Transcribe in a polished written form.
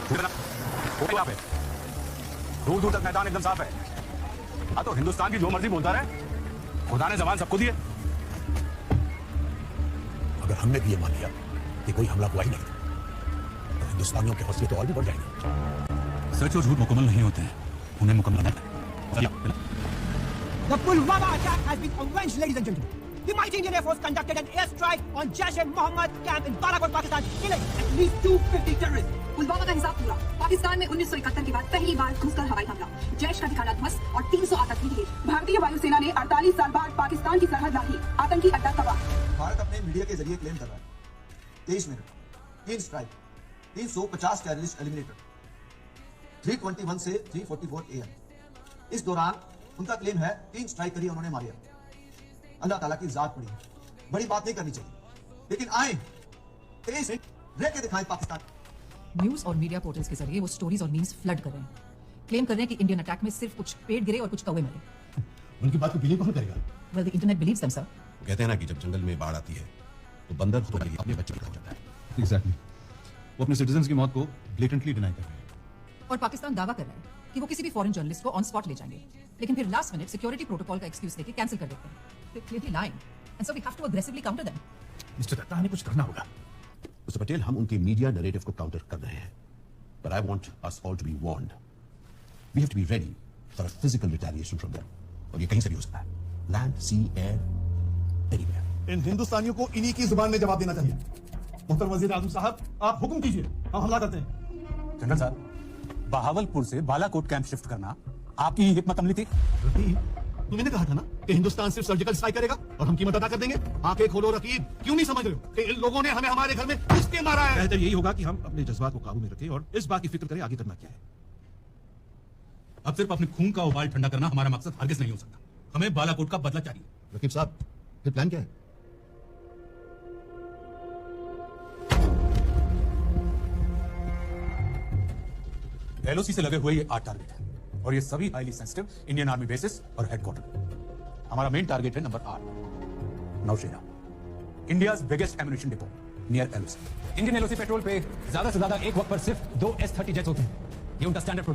पे दूर दूर तक मैदान एकदम साफ है। हाँ तो हिंदुस्तान की जो मर्जी बोलता रहे, खुदा ने जबान सबको दी है। अगर हमने भी ये मान लिया कि कोई हमला हुआ ही नहीं तो हिंदुस्तानियों के हौसले तो और भी बढ़ जाएंगे। सच और झूठ मुकम्मल नहीं होते हैं, उन्हें मुकम्मल बनाना है। The Pulwama attack has been avenged, ladies and gentlemen. The mighty Indian Air Force conducted an airstrike on Jaish-e-Mohammed camp in Balakot, Pakistan, killing at least 250 terrorists. Pulwama का हिसाब पूरा। पाकिस्तान में 1971 के बाद पहली बार घुसकर हवाई हमला, जैश का ठिकाना ध्वस्त और 300 आतंकी ढेर। भारतीय वायुसेना ने 48 साल बाद पाकिस्तान की सरहद लांघी, आतंकी अड्डा तबाह। भारत अपने मीडिया के जरिए क्लेम कर रहा है 23 मिनट 3 स्ट्राइक 350 टेररिस्ट एलिमिनेटेड 321 से 344 AM। इस दौरान उनका क्लेम है 3 स्ट्राइक करी उन्होंने मारे। अल्लाह ताला की जात बड़ी बात नहीं करनी चाहिए, लेकिन आए 23 मिनट रह के दिखाएं पाकिस्तान। न्यूज और मीडिया पोर्टल्स के जरिए वो स्टोरीज और मीम्स फ्लड कर रहे हैं, क्लेम कर रहे हैं कि इंडियन अटैक में सिर्फ कुछ पेड़ गिरे और कुछ कौवे मरे। उनकी बात को बिलीव कौन करेगा? Well the internet believes them sir. कहते हैं ना कि जब जंगल में बाढ़ आती है तो बंदर खुद अपने बच्चे को खा जाता है। एग्जैक्टली, वो अपने सिटीजंस की मौत को ब्लेटेंटली डिनाई कर रहे हैं। और पाकिस्तान दावा कर रहा है कि वो किसी भी फॉरेन जर्नलिस्ट को ऑन स्पॉट ले जाएंगे, लेकिन फिर लास्ट मिनट सिक्योरिटी प्रोटोकॉल का एक्सक्यूज देके कैंसिल कर देते हैं। They're clearly lying, and so we have to aggressively counter them. Mister Datta, हमें कुछ करना होगा। मिस्टर पटेल, हम उनके मीडिया नैरेटिव को काउंटर कर रहे हैं, but I want us all to be warned. We have to be ready for a physical retaliation from them. और ये कहीं से भी हो सकता है, land, sea, air, anywhere. इन हिंदुस्तानियों को इन्हीं की जुबान में जवाब देना चाहिए। मुहतरम वजीर आजम साहब, आप हुक्म कीजिए, हम हमला करते हैं। जनरल साहब, बहावलपुर से बालाकोट कैंप शिफ्ट करना आपकी ही हिकमत अमली थी। तुमने कहा था ना कि हिंदुस्तान सिर्फ सर्जिकल स्ट्राइक करेगा और हम कीमत अदा कर देंगे। आंखें खोलो रकीब, क्यों नहीं समझ रहे हो कि इन लोगों ने हमें हमारे घर में घुस के मारा है? बेहतर यही होगा कि हम अपने जज्बात को काबू में रखें और इस बात की फिक्र करें आगे करना क्या है। अब सिर्फ अपने खून का उबाल ठंडा करना हमारा मकसद हरगिज नहीं हो सकता। हमें बालाकोट का बदला चाहिए। रकीब साहब, फिर प्लान क्या है? एलओसी से लगे हुए ये 8 टारगेट हैं और ये सभी highly sensitive Indian army bases और हेडक्वार्टर। हमारा मेन टारगेट है number 8, Nowshera, India's biggest ammunition depot near LOC. Indian LOC patrol पे ज्यादा से ज्यादा एक वक्त पर सिर्फ 2 S-30 जेट्स होते हैं। ये उनका स्टैंडर्ड